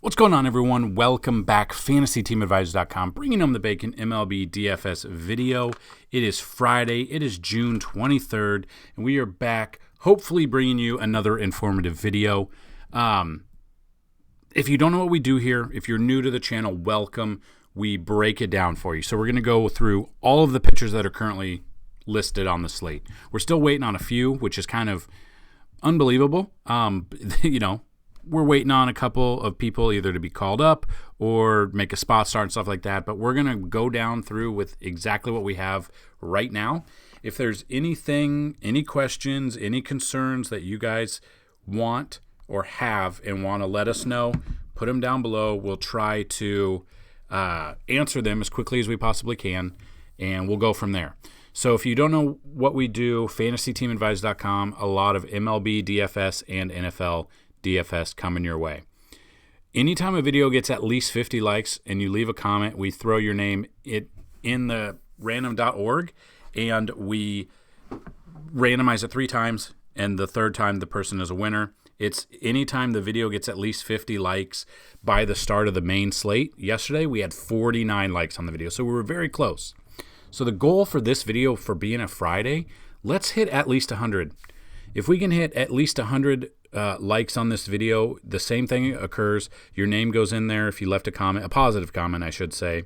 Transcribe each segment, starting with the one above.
What's going on, everyone? Welcome back. FantasyTeamAdvisors.com, bringing home the bacon MLB DFS video. It is Friday. It is June 23rd, and we are back, hopefully bringing you another informative video. If you don't know what we do here, if you're new to the channel, welcome. We break it down for you. So we're going to go through all of the pitchers that are currently listed on the slate. We're still waiting on a few, which is kind of unbelievable. We're waiting on a couple of people either to be called up or make a spot start and stuff like that. But we're going to go down through with exactly what we have right now. If there's anything, any questions, any concerns that you guys want or have and want to let us know, put them down below. We'll try to answer them as quickly as we possibly can, and we'll go from there. So if you don't know what we do, FantasyTeamAdvisors.com, a lot of MLB, DFS, and NFL DFS coming your way. Anytime a video gets at least 50 likes and you leave a comment, we throw your name in the random.org and we randomize it 3 times, and the third time the person is a winner. It's anytime the video gets at least 50 likes by the start of the main slate. Yesterday we had 49 likes on the video, so we were very close. So the goal for this video, for being a Friday, let's hit at least 100. If we can hit at least 100 likes on this video, the same thing occurs. Your name goes in there if you left a comment, a positive comment, I should say,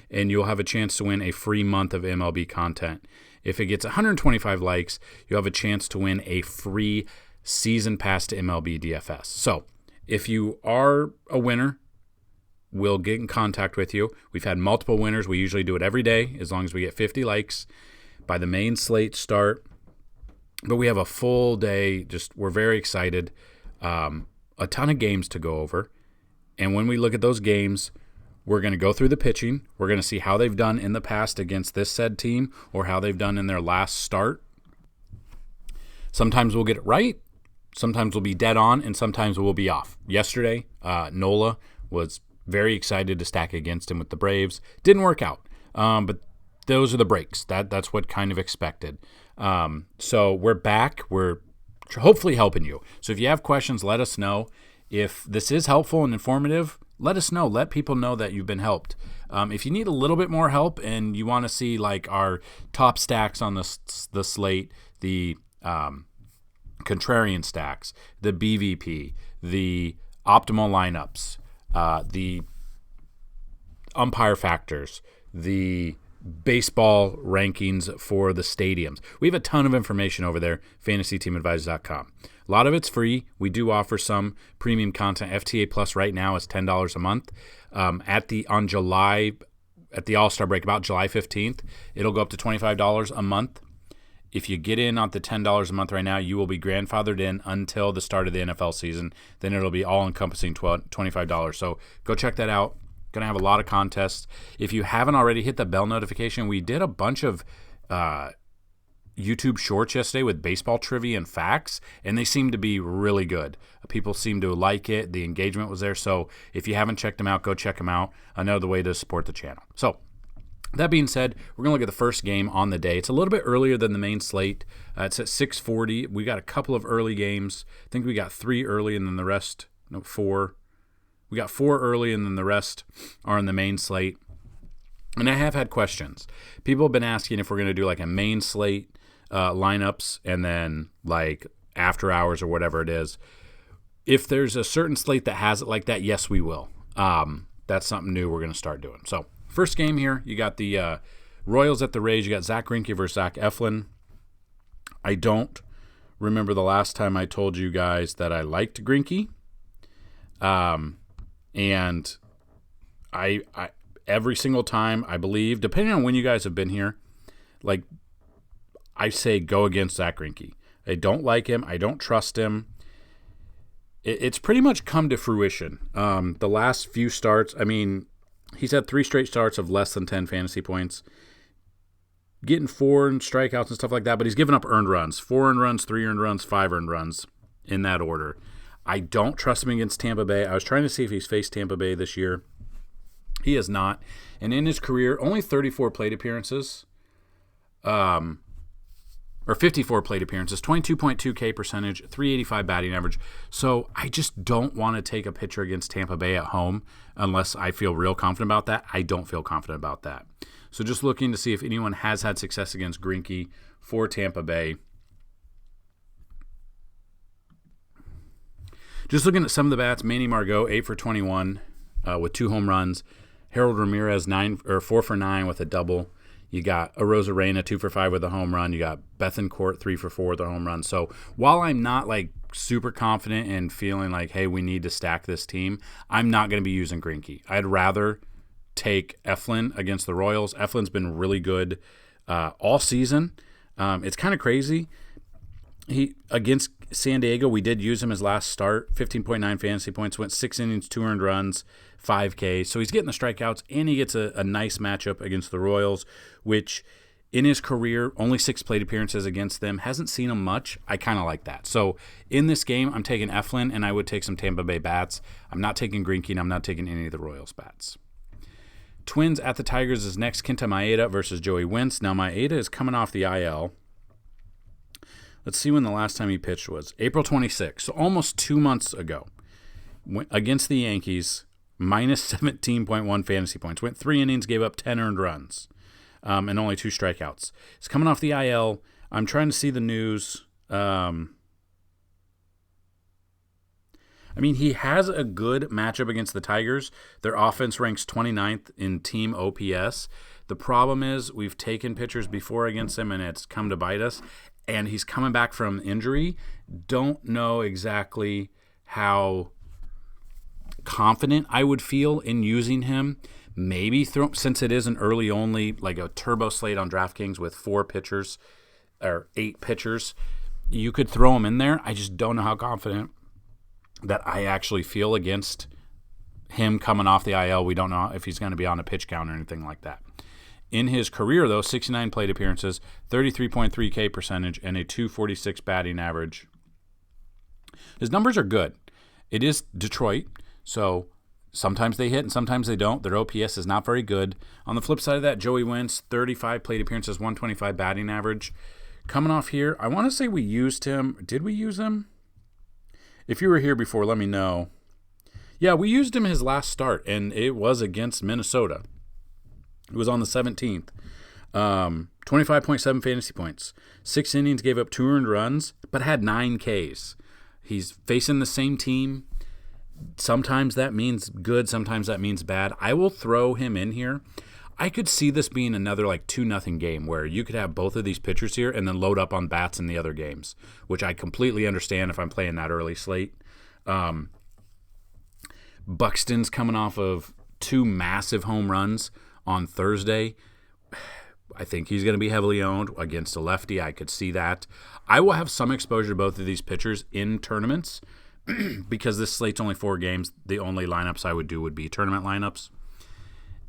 and you'll have a chance to win a free month of MLB content. If it gets 125 likes, you'll have a chance to win a free season pass to MLB DFS. So if you are a winner, we'll get in contact with you. We've had multiple winners. We usually do it every day as long as we get 50 likes by the main slate start. But we have a full day. We're very excited. A ton of games to go over. And when we look at those games, we're going to go through the pitching. We're going to see how they've done in the past against this said team or how they've done in their last start. Sometimes we'll get it right. Sometimes we'll be dead on, and sometimes we'll be off. Yesterday, Nola was very excited to stack against him with the Braves. Didn't work out, but those are the breaks. That's what kind of expected. So we're back. We're hopefully helping you. So if you have questions, let us know. If this is helpful and informative, let us know. Let people know that you've been helped. If you need a little bit more help and you want to see like our top stacks on the slate, the contrarian stacks, the BVP, the optimal lineups, the umpire factors, the baseball rankings for the stadiums. We have a ton of information over there, FantasyTeamAdvisors.com. A lot of it's free. We do offer some premium content. FTA Plus right now is $10 a month. At the All-Star break, about July 15th, it'll go up to $25 a month. If you get in at the $10 a month right now, you will be grandfathered in until the start of the NFL season. Then it'll be all-encompassing $25. So go check that out. Going to have a lot of contests. If you haven't already, hit the bell notification. We did a bunch of YouTube shorts yesterday with baseball trivia and facts, and they seem to be really good. People seem to like it. The engagement was there. So if you haven't checked them out, go check them out. Another way to support the channel. So that being said, we're going to look at the first game on the day. It's a little bit earlier than the main slate. It's at 6:40. We got a couple of early games. I think we got 3 early and then the rest, 4. We got 4 early and then the rest are in the main slate. And I have had questions. People have been asking if we're going to do like a main slate lineups and then like after hours or whatever it is. If there's a certain slate that has it like that, yes, we will. That's something new we're going to start doing. So first game here, you got the Royals at the Rays. You got Zach Greinke versus Zach Eflin. I don't remember the last time I told you guys that I liked Greinke. And I every single time, I believe, depending on when you guys have been here, like I say go against Zach Greinke. I don't like him. I don't trust him. It's pretty much come to fruition. The last few starts, I mean, he's had 3 straight starts of less than 10 fantasy points, getting 4 and strikeouts and stuff like that, but he's given up earned runs, 4 earned runs, 3 earned runs, 5 earned runs in that order. I don't trust him against Tampa Bay. I was trying to see if he's faced Tampa Bay this year. He has not. And in his career, only 34 plate appearances. or 54 plate appearances, 22.2 K percentage, 385 batting average. So I just don't want to take a pitcher against Tampa Bay at home unless I feel real confident about that. I don't feel confident about that. So just looking to see if anyone has had success against Greinke for Tampa Bay. Just looking at some of the bats, Manny Margot, 8 for 21 with 2 home runs. Harold Ramirez, 4 for 9 with a double. You got Arozarena, 2 for 5 with a home run. You got Bethancourt, 3 for 4 with a home run. So while I'm not like super confident and feeling like, hey, we need to stack this team, I'm not going to be using Greinke. I'd rather take Eflin against the Royals. Eflin's been really good all season. It's kind of crazy. He against San Diego, we did use him his last start. 15.9 fantasy points, went 6 innings, 2 earned runs, 5 Ks. So he's getting the strikeouts, and he gets a nice matchup against the Royals, which in his career, only 6 plate appearances against them. Hasn't seen him much. I kind of like that. So in this game, I'm taking Eflin, and I would take some Tampa Bay bats. I'm not taking Greinke, and I'm not taking any of the Royals bats. Twins at the Tigers is next. Kenta Maeda versus Joey Wentz. Now, Maeda is coming off the IL. Let's see when the last time he pitched was. April 26th, so almost 2 months ago. Against the Yankees, minus 17.1 fantasy points. Went 3 innings, gave up 10 earned runs, and only 2 strikeouts. He's coming off the IL. I'm trying to see the news. He has a good matchup against the Tigers. Their offense ranks 29th in team OPS. The problem is we've taken pitchers before against him, and it's come to bite us. And he's coming back from injury. Don't know exactly how confident I would feel in using him. Maybe since it is an early only, like a turbo slate on DraftKings with 4 pitchers or 8 pitchers, you could throw him in there. I just don't know how confident that I actually feel against him coming off the IL. We don't know if he's going to be on a pitch count or anything like that. In his career, though, 69 plate appearances, 33.3 K percentage, and a 246 batting average. His numbers are good. It is Detroit, so sometimes they hit and sometimes they don't. Their OPS is not very good. On the flip side of that, Joey Wentz, 35 plate appearances, 125 batting average. Coming off here, I want to say we used him. Did we use him? If you were here before, let me know. Yeah, we used him his last start, and it was against Minnesota. It was on the 17th. 25.7 fantasy points. 6 innings, gave up 2 earned runs, but had 9 Ks. He's facing the same team. Sometimes that means good, sometimes that means bad. I will throw him in here. I could see this being another like 2-0 game where you could have both of these pitchers here and then load up on bats in the other games, which I completely understand if I'm playing that early slate. Buxton's coming off of 2 massive home runs on Thursday. I think he's going to be heavily owned against a lefty. I could see that. I will have some exposure to both of these pitchers in tournaments because this slate's only 4 games. The only lineups I would do would be tournament lineups.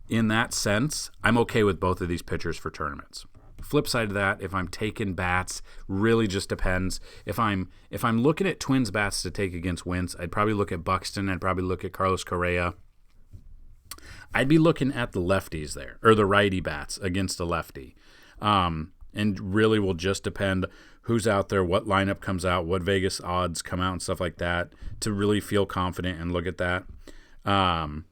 In that sense, I'm okay with both of these pitchers for tournaments. Flip side of that, if I'm taking bats, really just depends. If I'm looking at Twins bats to take against Wentz, I'd probably look at Buxton. I'd probably look at Carlos Correa. I'd be looking at the lefties there, or the righty bats against a lefty. And really will just depend who's out there, what lineup comes out, what Vegas odds come out and stuff like that to really feel confident and look at that. I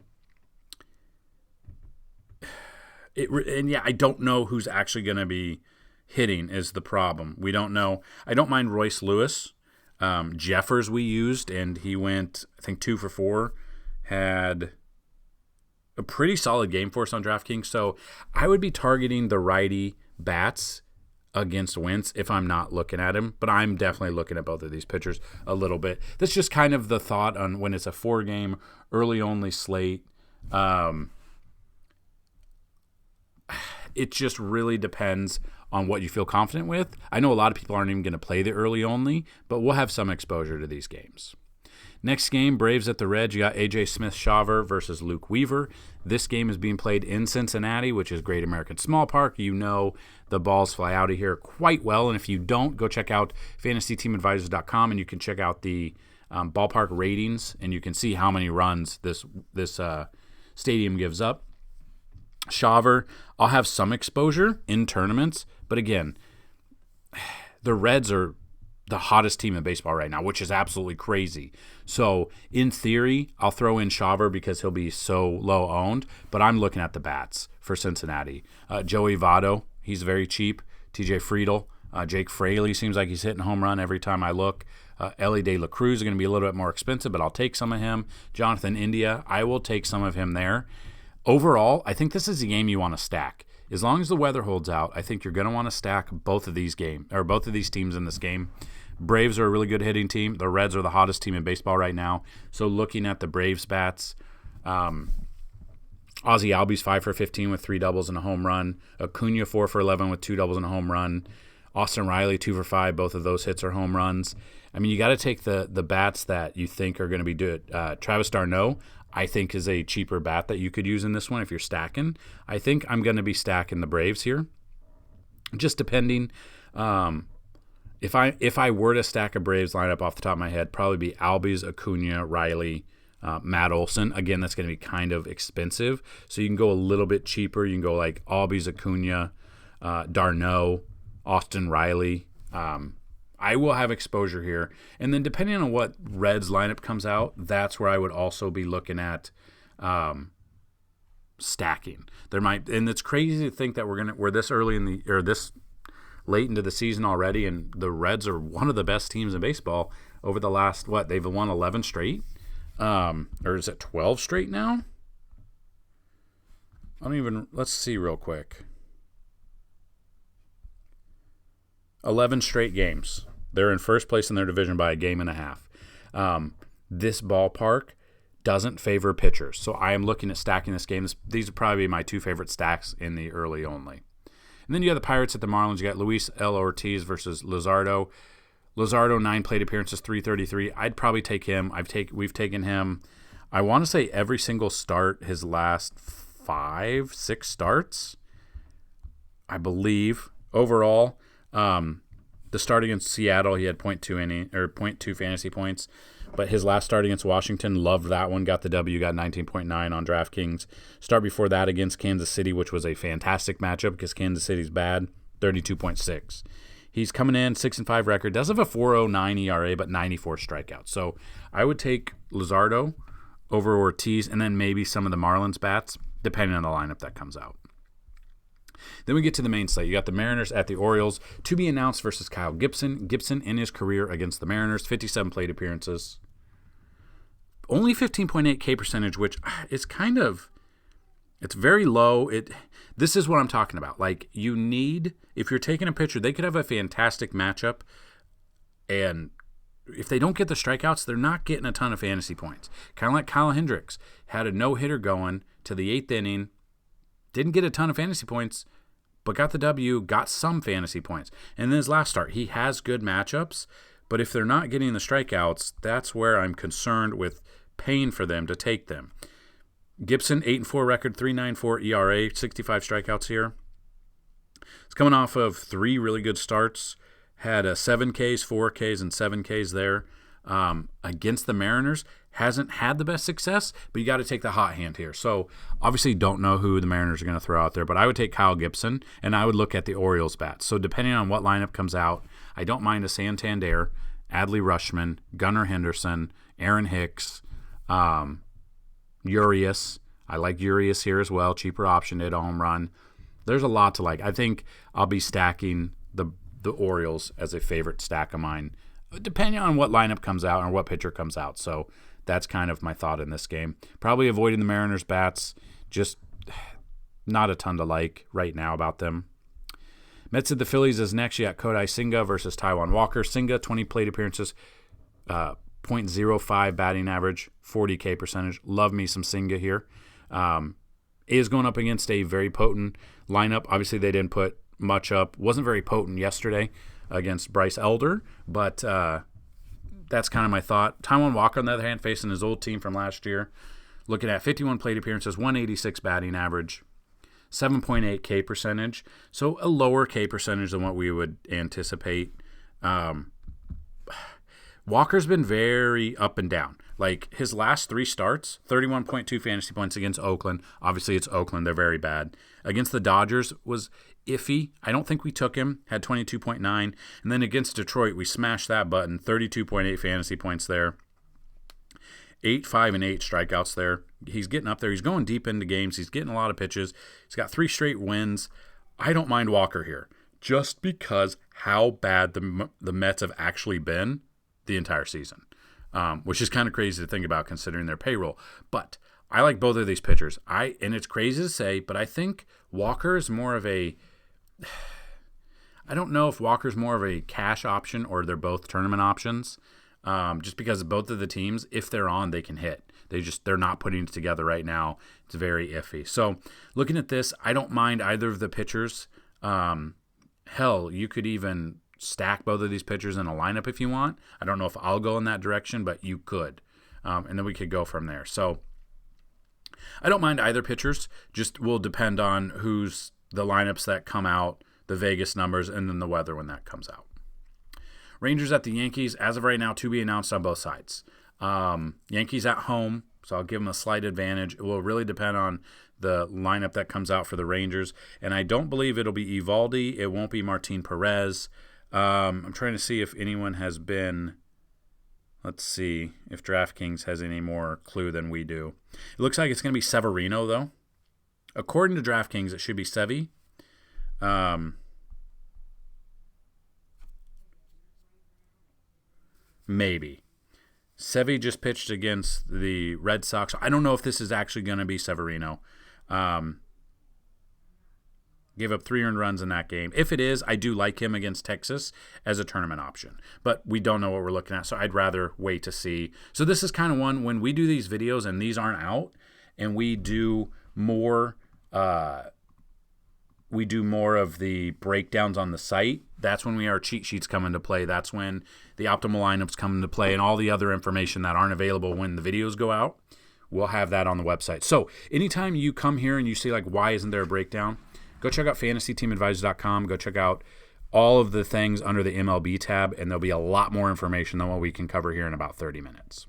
don't know who's actually going to be hitting is the problem. We don't know. I don't mind Royce Lewis. Jeffers we used, and he went, I think, 2 for 4. Had a pretty solid game for us on DraftKings. So I would be targeting the righty bats against Wentz if I'm not looking at him. But I'm definitely looking at both of these pitchers a little bit. That's just kind of the thought on when it's a 4-game, early-only slate. It just really depends on what you feel confident with. I know a lot of people aren't even going to play the early only, but we'll have some exposure to these games. Next game, Braves at the Reds. You got A.J. Smith-Shawver versus Luke Weaver. This game is being played in Cincinnati, which is Great American Small Park. You know the balls fly out of here quite well, and if you don't, go check out FantasyTeamAdvisors.com, and you can check out the ballpark ratings, and you can see how many runs this stadium gives up. Shawver, I'll have some exposure in tournaments, but again, the Reds are the hottest team in baseball right now, which is absolutely crazy. So in theory, I'll throw in Shaver because he'll be so low owned, but I'm looking at the bats for Cincinnati. Joey Votto, he's very cheap. TJ Friedl, Jake Fraley seems like he's hitting a home run every time I look. Ellie De La Cruz is going to be a little bit more expensive, but I'll take some of him. Jonathan India, I will take some of him there. Overall, I think this is a game you want to stack. As long as the weather holds out, I think you're going to want to stack both of these teams in this game. Braves are a really good hitting team. The Reds are the hottest team in baseball right now. So looking at the Braves bats, Ozzie Albies 5 for 15 with 3 doubles and a home run. Acuna 4 for 11 with 2 doubles and a home run. Austin Riley 2 for 5. Both of those hits are home runs. I mean, you got to take the bats that you think are going to be good. Travis d'Arnaud, I think, is a cheaper bat that you could use in this one if you're stacking. I think I'm going to be stacking the Braves here, just depending. If I were to stack a Braves lineup off the top of my head, probably be Albies, Acuna, Riley, Matt Olson. Again, that's going to be kind of expensive, so you can go a little bit cheaper. You can go like Albies, Acuna, d'Arnaud, Austin Riley. I will have exposure here, and then depending on what Reds lineup comes out, that's where I would also be looking at stacking. There might, and it's crazy to think that we're this early this late into the season already, and the Reds are one of the best teams in baseball over the last, they've won 11 straight? Or is it 12 straight now? Let's see real quick. 11 straight games. They're in first place in their division by a game and a half. This ballpark doesn't favor pitchers, so I am looking at stacking this game. These are probably my 2 favorite stacks in the early only. And then you got the Pirates at the Marlins. You got Luis L. Ortiz versus Luzardo. Luzardo, 9 plate appearances, 333. I'd probably take him. We've taken him, I want to say, every single start his last 5-6 starts, I believe. Overall, the start against Seattle, he had 0.2 fantasy points. But his last start against Washington, loved that one. Got the W, got 19.9 on DraftKings. Start before that against Kansas City, which was a fantastic matchup because Kansas City's bad, 32.6. He's coming in 6-5 record. Does have a 4.09 ERA, but 94 strikeouts. So I would take Luzardo over Ortiz, and then maybe some of the Marlins bats, depending on the lineup that comes out. Then we get to the main slate. You got the Mariners at the Orioles. To be announced versus Kyle Gibson. Gibson in his career against the Mariners, 57 plate appearances. Only 15.8 K percentage, which is it's very low. This is what I'm talking about. Like, if you're taking a pitcher, they could have a fantastic matchup, and if they don't get the strikeouts, they're not getting a ton of fantasy points. Kind of like Kyle Hendricks. Had a no-hitter going to the 8th inning, didn't get a ton of fantasy points, but got the W, got some fantasy points. And then his last start, he has good matchups, but if they're not getting the strikeouts, that's where I'm concerned with paying for them to take them. Gibson, 8-4 record, 3.94 ERA, 65 strikeouts here. It's coming off of 3 really good starts. Had a 7 Ks, 4 Ks, and 7 Ks there. Against the Mariners, hasn't had the best success, but you got to take the hot hand here. So obviously don't know who the Mariners are going to throw out there, but I would take Kyle Gibson, and I would look at the Orioles bats. So depending on what lineup comes out, I don't mind a Santander, Adley Rutschman, Gunnar Henderson, Aaron Hicks, Urias. I like Urias here as well. Cheaper option, hit a home run. There's a lot to like. I think I'll be stacking the Orioles as a favorite stack of mine, depending on what lineup comes out or what pitcher comes out. So that's kind of my thought in this game. Probably avoiding the Mariners bats. Just not a ton to like right now about them. Mets at the Phillies is next. You got Kodai Senga versus Taijuan Walker. Senga, 20 plate appearances, .05 batting average, 40 K percentage. Love me some Senga here. Is going up against a very potent lineup. Obviously, they didn't put much up. Wasn't very potent yesterday against Bryce Elder, but that's kind of my thought. Taijuan Walker, on the other hand, facing his old team from last year, looking at 51 plate appearances, 186 batting average, 7.8 K percentage, so a lower K percentage than what we would anticipate. Walker's been very up and down. Like, his last 3 starts, 31.2 fantasy points against Oakland. Obviously, it's Oakland. They're very bad. Against the Dodgers, iffy. I don't think we took him, had 22.9. And then against Detroit, we smashed that button, 32.8 fantasy points there. 8, 5, and 8 strikeouts there. He's getting up there. He's going deep into games. He's getting a lot of pitches. He's got 3 straight wins. I don't mind Walker here just because how bad the Mets have actually been the entire season, which is kind of crazy to think about considering their payroll. But I like both of these pitchers. And it's crazy to say, but I think Walker is more of a – I don't know if Walker's more of a cash option or they're both tournament options. Just because both of the teams, if they're on, they can hit. They're not putting it together right now. It's very iffy. So looking at this, I don't mind either of the pitchers. Hell, you could even stack both of these pitchers in a lineup if you want. I don't know if I'll go in that direction, but you could. And then we could go from there. So I don't mind either pitchers. Just will depend on who's the lineups that come out, the Vegas numbers, and then the weather when that comes out. Rangers at the Yankees, as of right now, to be announced on both sides. Yankees at home, so I'll give them a slight advantage. It will really depend on the lineup that comes out for the Rangers. And I don't believe it'll be Eovaldi. It won't be Martin Perez. I'm trying to see if anyone has been – let's see if DraftKings has any more clue than we do. It looks like it's going to be Severino, though. According to DraftKings, it should be Sevy. Maybe. Sevy just pitched against the Red Sox. I don't know if this is actually going to be Severino. Gave up 3 earned runs in that game. If it is, I do like him against Texas as a tournament option. But we don't know what we're looking at, so I'd rather wait to see. So this is kind of one, when we do these videos and these aren't out, and we do more of the breakdowns on the site, that's when our cheat sheets come into play. That's when the optimal lineups come into play and all the other information that aren't available when the videos go out. We'll have that on the website. So anytime you come here and you see, like, why isn't there a breakdown, go check out FantasyTeamAdvisors.com. Go check out all of the things under the MLB tab, and there'll be a lot more information than what we can cover here in about 30 minutes.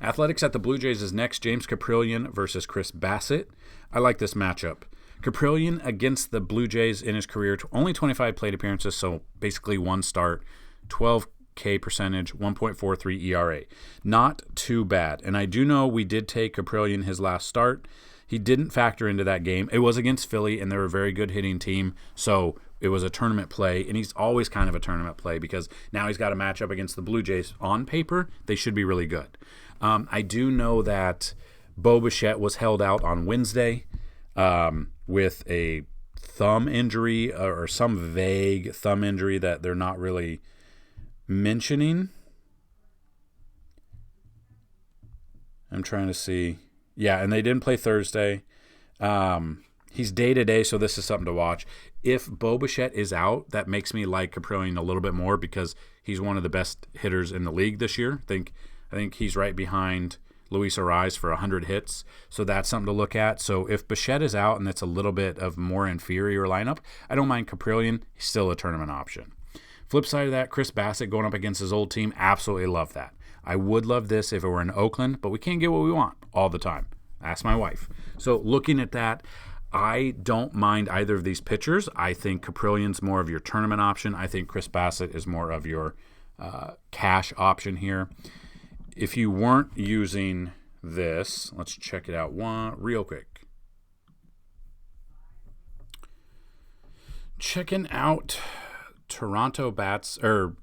Athletics at the Blue Jays is next. James Caprillion versus Chris Bassett. I like this matchup. Caprillion against the Blue Jays in his career, only 25 plate appearances, so basically one start, 12 K percentage, 1.43 ERA. Not too bad. And I do know we did take Caprillion his last start. He didn't factor into that game. It was against Philly, and they're a very good hitting team, so it was a tournament play, and he's always kind of a tournament play because now he's got a matchup against the Blue Jays. On paper, they should be really good. I do know that Bo Bichette was held out on Wednesday with a thumb injury or some vague thumb injury that they're not really mentioning. I'm trying to see. Yeah, and they didn't play Thursday. He's day-to-day, so this is something to watch. If Bo Bichette is out, that makes me like Caprillion a little bit more because he's one of the best hitters in the league this year. I think he's right behind Luis Ariz for 100 hits, so that's something to look at. So if Bichette is out and it's a little bit of more inferior lineup, I don't mind Caprillion. He's still a tournament option. Flip side of that, Chris Bassett going up against his old team, absolutely love that. I would love this if it were in Oakland, but we can't get what we want all the time. Ask my wife. So looking at that, I don't mind either of these pitchers. I think Caprillion's more of your tournament option. I think Chris Bassett is more of your cash option here. If you weren't using this, let's check it out real quick. Checking out Toronto bats or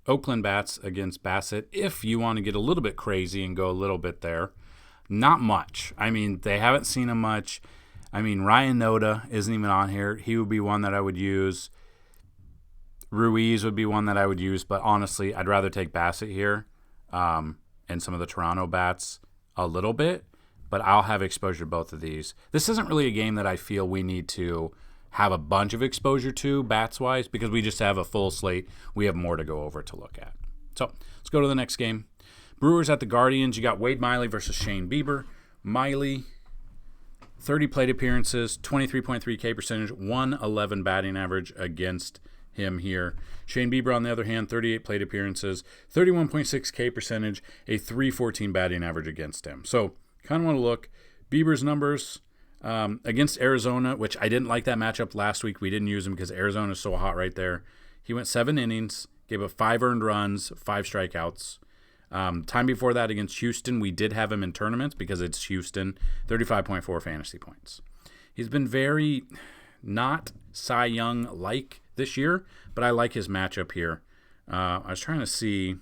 Oakland bats against Bassett. If you want to get a little bit crazy and go a little bit there, not much. I mean, they haven't seen him much. I mean, Ryan Noda isn't even on here. He would be one that I would use. Ruiz would be one that I would use, but honestly, I'd rather take Bassett here and some of the Toronto bats a little bit, but I'll have exposure to both of these. This isn't really a game that I feel we need to have a bunch of exposure to bats-wise because we just have a full slate. We have more to go over to look at. So let's go to the next game. Brewers at the Guardians. You got Wade Miley versus Shane Bieber. Miley, 30 plate appearances, 23.3 K percentage, 111 batting average against him here. Shane Bieber, on the other hand, 38 plate appearances, 31.6 K percentage, a 314 batting average against him. So kind of want to look. Bieber's numbers, Against Arizona, which I didn't like that matchup last week. We didn't use him because Arizona is so hot right there. He went 7 innings, gave up 5 earned runs, 5 strikeouts. Time before that against Houston, we did have him in tournaments because it's Houston, 35.4 fantasy points. He's been very not Cy Young-like this year, but I like his matchup here. I was trying to see.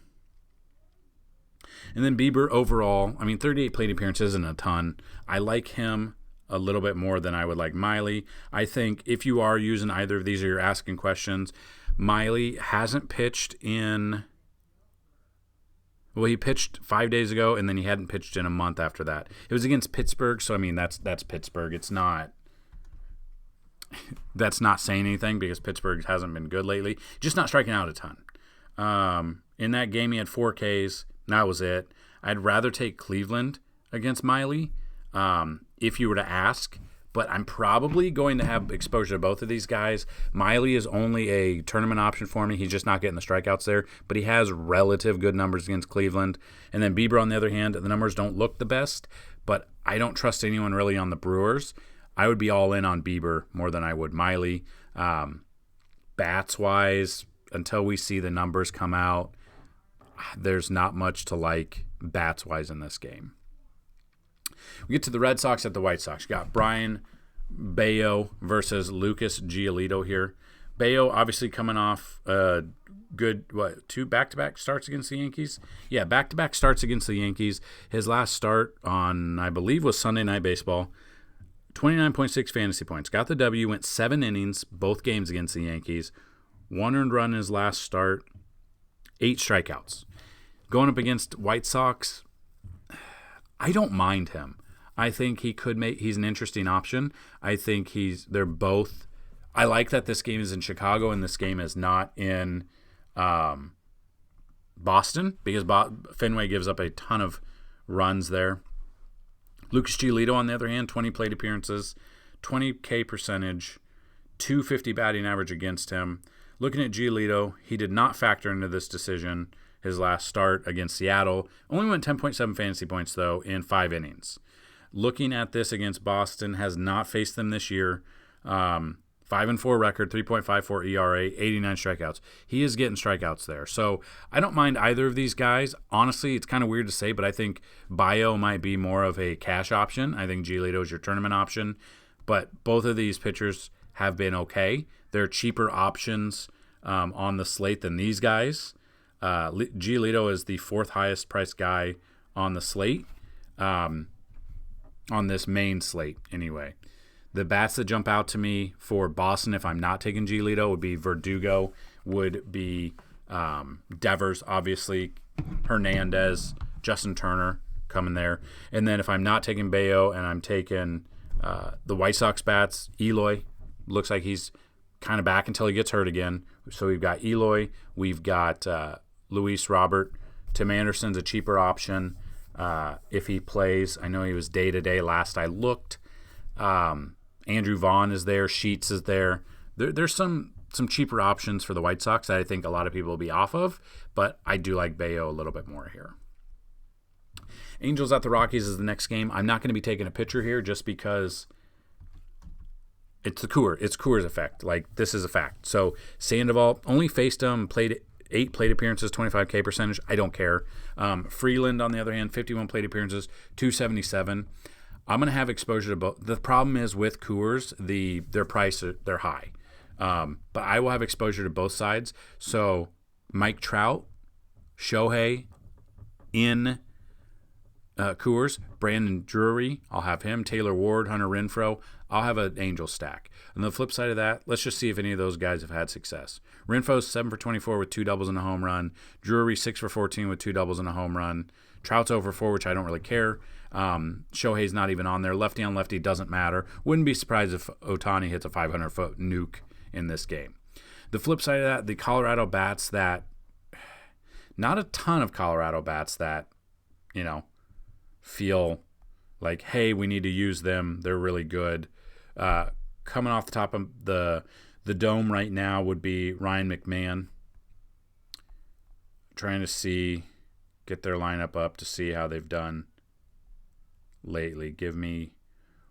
And then Bieber overall, 38 plate appearances isn't a ton. I like him a little bit more than I would like Miley. I think if you are using either of these or you're asking questions, Miley hasn't pitched in. Well, he pitched 5 days ago, and then he hadn't pitched in a month after that. It was against Pittsburgh, so that's Pittsburgh. It's not. That's not saying anything because Pittsburgh hasn't been good lately. Just not striking out a ton. In that game, he had 4 Ks. That was it. I'd rather take Cleveland against Miley if you were to ask, but I'm probably going to have exposure to both of these guys. Miley is only a tournament option for me. He's just not getting the strikeouts there, but he has relative good numbers against Cleveland. And then Bieber, on the other hand, the numbers don't look the best, but I don't trust anyone really on the Brewers. I would be all in on Bieber more than I would Miley. Bats-wise, until we see the numbers come out, there's not much to like bats-wise in this game. We get to the Red Sox at the White Sox. You got Brian Bayo versus Lucas Giolito here. Bayo obviously coming off good, 2 back-to-back starts against the Yankees? Yeah, back-to-back starts against the Yankees. His last start on, I believe, was Sunday Night Baseball. 29.6 fantasy points. Got the W, went 7 innings, both games against the Yankees. 1 earned run in his last start. 8 strikeouts. Going up against White Sox, I don't mind him. I think he's an interesting option. I think they're both. I like that this game is in Chicago and this game is not in Boston because Fenway gives up a ton of runs there. Lucas Giolito, on the other hand, 20 plate appearances, 20 K percentage, 250 batting average against him. Looking at Giolito, he did not factor into this decision. His last start against Seattle only went 10.7 fantasy points, though, in 5 innings. Looking at this against Boston, has not faced them this year. 5-4 record, 3.54 ERA, 89 strikeouts. He is getting strikeouts there. So I don't mind either of these guys. Honestly, it's kind of weird to say, but I think Bayo might be more of a cash option. I think Giolito is your tournament option. But both of these pitchers have been okay. They're cheaper options on the slate than these guys. Giolito is the 4th highest priced guy on the slate, on this main slate anyway. The bats that jump out to me for Boston, if I'm not taking Giolito, would be Verdugo, would be Devers, obviously, Hernandez, Justin Turner coming there. And then if I'm not taking Bayo and I'm taking the White Sox bats, Eloy, looks like he's kind of back until he gets hurt again. So we've got Eloy, we've got Luis Robert. Tim Anderson's a cheaper option if he plays. I know he was day-to-day last I looked. Andrew Vaughn is there. Sheets is there. There's some cheaper options for the White Sox that I think a lot of people will be off of, but I do like Bayo a little bit more here. Angels at the Rockies is the next game. I'm not going to be taking a pitcher here just because it's Coors effect. Like, this is a fact. So Sandoval only faced him, played 8 plate appearances, 25K percentage. I don't care. Freeland, on the other hand, 51 plate appearances, 277. I'm going to have exposure to both. The problem is with Coors, their price, they're high. But I will have exposure to both sides. So Mike Trout, Shohei in Coors, Brandon Drury, I'll have him, Taylor Ward, Hunter Renfroe, I'll have an Angel stack. On the flip side of that, let's just see if any of those guys have had success. Renfroe's 7 for 24 with 2 doubles and a home run. Drury 6 for 14 with 2 doubles and a home run. Trout's 0 for 4, which I don't really care. Shohei's not even on there. Lefty on lefty doesn't matter. Wouldn't be surprised if Ohtani hits a 500-foot nuke in this game. The flip side of that, the Colorado bats that, not a ton of Colorado bats that, feel like, hey, we need to use them. They're really good. Coming off the top of the dome right now would be Ryan McMahon. Trying to get their lineup up to see how they've done lately. Give me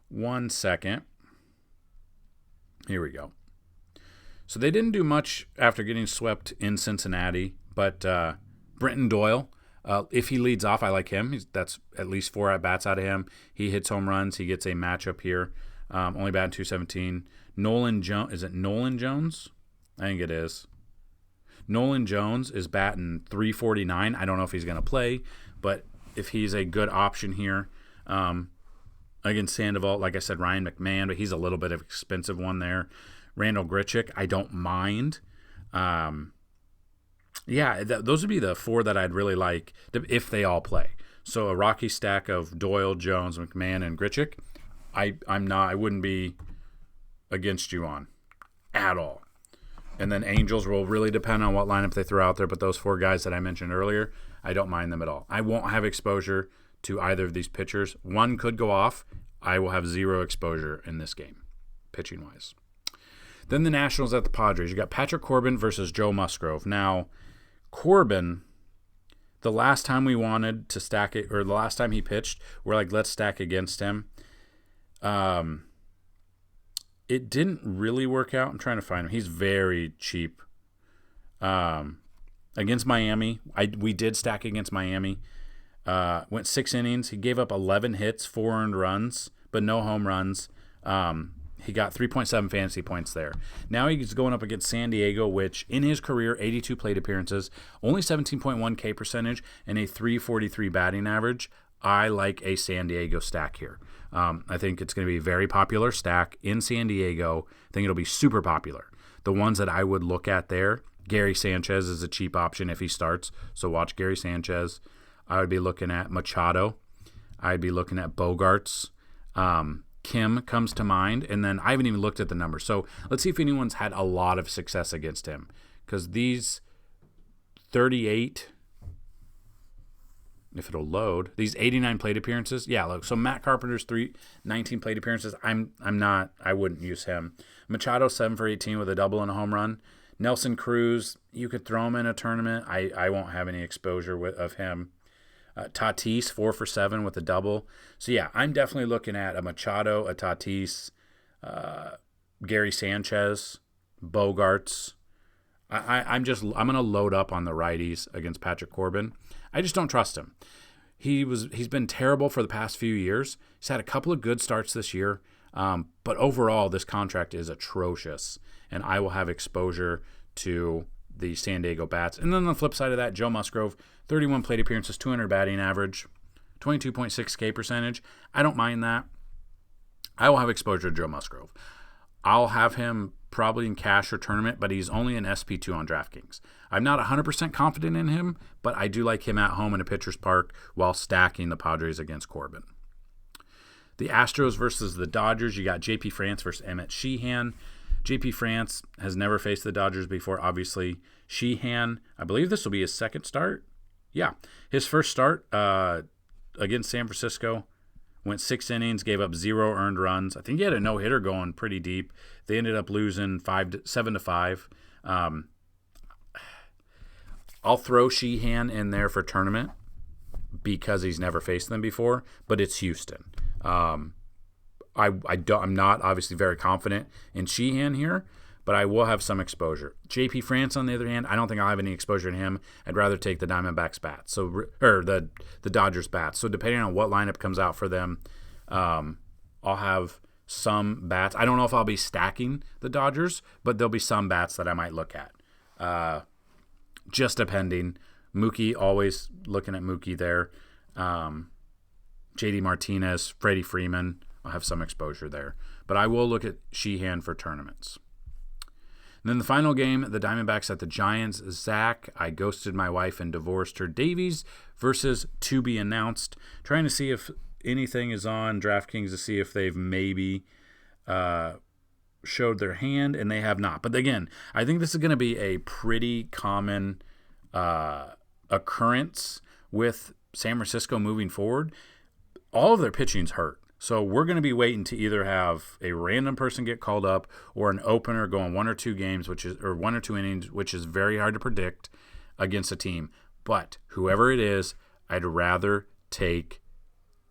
1 second. Here we go. So they didn't do much after getting swept in Cincinnati, but Brenton Doyle, if he leads off, I like him. That's at least 4 at-bats out of him. He hits home runs. He gets a matchup here. Only batting .217. Nolan Jones, is it Nolan Jones? I think it is. Nolan Jones is batting .349. I don't know if he's going to play, but if he's a good option here against Sandoval, like I said, Ryan McMahon, but he's a little bit of an expensive one there. Randall Grichuk, I don't mind. Those would be the 4 that I'd really like if they all play. So a Rocky stack of Doyle, Jones, McMahon, and Grichuk, I wouldn't be against you on at all. And then Angels will really depend on what lineup they throw out there, but those 4 guys that I mentioned earlier, I don't mind them at all. I won't have exposure to either of these pitchers. One could go off. I will have 0 exposure in this game, pitching-wise. Then the Nationals at the Padres. You got Patrick Corbin versus Joe Musgrove. Now, Corbin, the last time we wanted to stack it, or the last time he pitched, we're like, let's stack against him. It didn't really work out. I'm trying to find him. He's very cheap. Against Miami, we did stack against Miami. Went 6 innings. He gave up 11 hits, 4 earned runs, but no home runs. He got 3.7 fantasy points there. Now he's going up against San Diego, which in his career, 82 plate appearances, only 17.1 K percentage, and a .343 batting average. I like a San Diego stack here. I think it's going to be a very popular stack in San Diego. I think it'll be super popular. The ones that I would look at there, Gary Sanchez is a cheap option if he starts, so watch Gary Sanchez. I would be looking at Machado. I'd be looking at Bogarts. Kim comes to mind, and then I haven't even looked at the numbers. So let's see if anyone's had a lot of success against him, because these 38, if it'll load, these 89 plate appearances, yeah, look. So Matt Carpenter's 19 plate appearances. I wouldn't use him. Machado 7 for 18 with a double and a home run. Nelson Cruz, you could throw him in a tournament. I won't have any exposure of him. Tatis 4 for 7 with a double. So yeah, I'm definitely looking at a Machado, a Tatis, Gary Sanchez, Bogarts. I'm going to load up on the righties against Patrick Corbin. I just don't trust him. He's been terrible for the past few years. He's had a couple of good starts this year, but overall this contract is atrocious, and I will have exposure to the San Diego bats. And then on the flip side of that, Joe Musgrove, 31 plate appearances, 200 batting average, 22.6 K percentage. I don't mind that. I will have exposure to Joe Musgrove. I'll have him probably in cash or tournament, but he's only an SP2 on DraftKings. I'm not 100% confident in him, but I do like him at home in a pitcher's park while stacking the Padres against Corbin. The Astros versus the Dodgers. You got JP France versus Emmett Sheehan. JP France has never faced the Dodgers before, obviously. Sheehan, I believe this will be his second start. Yeah, his first start against San Francisco, went 6 innings, gave up 0 earned runs. I think he had a no-hitter going pretty deep. They ended up losing 7-5. I'll throw Sheehan in there for tournament because he's never faced them before, but it's Houston. I'm not obviously very confident in Sheehan here, but I will have some exposure. JP France, on the other hand, I don't think I'll have any exposure to him. I'd rather take the Diamondbacks bats, or the Dodgers bats. So depending on what lineup comes out for them, I'll have some bats. I don't know if I'll be stacking the Dodgers, but there'll be some bats that I might look at. Just depending. Mookie, always looking at Mookie there. JD Martinez, Freddie Freeman, I'll have some exposure there. But I will look at Sheehan for tournaments. And then the final game, the Diamondbacks at the Giants. Zach, I ghosted my wife and divorced her. Davies versus to be announced. Trying to see if anything is on DraftKings to see if they've maybe showed their hand, and they have not. But again, I think this is going to be a pretty common occurrence with San Francisco moving forward. All of their pitching's hurt. So we're going to be waiting to either have a random person get called up or an opener going 1 or 2 games, or 1 or 2 innings, which is very hard to predict against a team. But whoever it is, I'd rather take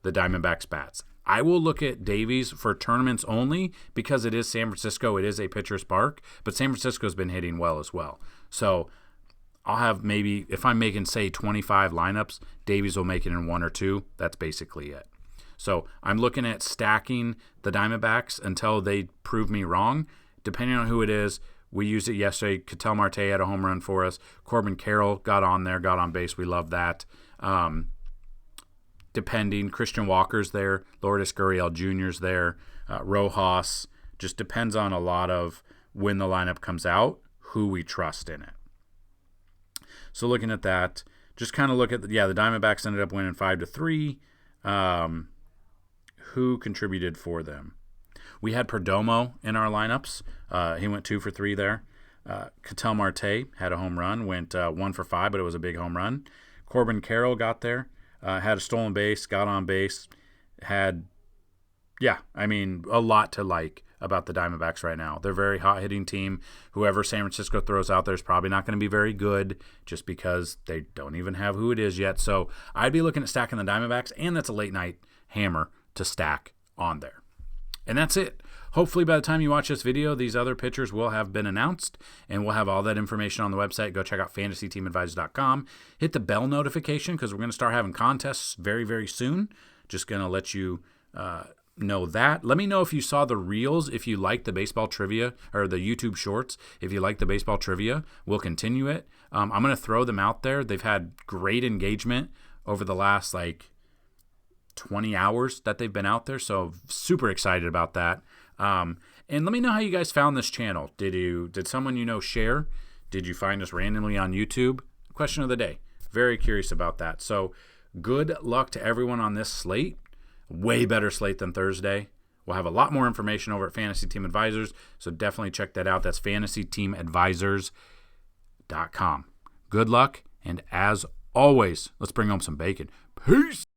the Diamondbacks bats. I will look at Davies for tournaments only because it is San Francisco. It is a pitcher's park, but San Francisco's been hitting well as well. So I'll have maybe, if I'm making, say, 25 lineups, Davies will make it in 1 or 2. That's basically it. So I'm looking at stacking the Diamondbacks until they prove me wrong. Depending on who it is, we used it yesterday. Ketel Marte had a home run for us. Corbin Carroll got on there, got on base. We love that. Depending, Christian Walker's there, Lourdes Gurriel Jr.'s there, Rojas. Just depends on a lot of when the lineup comes out, who we trust in it. So looking at that, just kind of look at the Diamondbacks ended up winning 5-3. Who contributed for them? We had Perdomo in our lineups. He went 2 for 3 there. Ketel Marte had a home run, went 1 for 5, but it was a big home run. Corbin Carroll got there. Had a stolen base, got on base, a lot to like about the Diamondbacks right now. They're a very hot-hitting team. Whoever San Francisco throws out there is probably not going to be very good just because they don't even have who it is yet. So I'd be looking at stacking the Diamondbacks, and that's a late-night hammer to stack on there. And that's it. Hopefully by the time you watch this video, these other pitchers will have been announced, and we'll have all that information on the website. Go check out FantasyTeamAdvisors.com. Hit the bell notification because we're going to start having contests very, very soon. Just going to let you know that. Let me know if you saw the reels, if you like the baseball trivia, or the YouTube shorts. If you like the baseball trivia, we'll continue it. I'm going to throw them out there. They've had great engagement over the last 20 hours that they've been out there, so super excited about that. And let me know how you guys found this channel. Did someone share? Did you find us randomly on YouTube? Question of the day. Very curious about that. So good luck to everyone on this slate. Way better slate than Thursday. We'll have a lot more information over at Fantasy Team Advisors, so definitely check that out. That's FantasyTeamAdvisors.com. Good luck, and as always, let's bring home some bacon. Peace!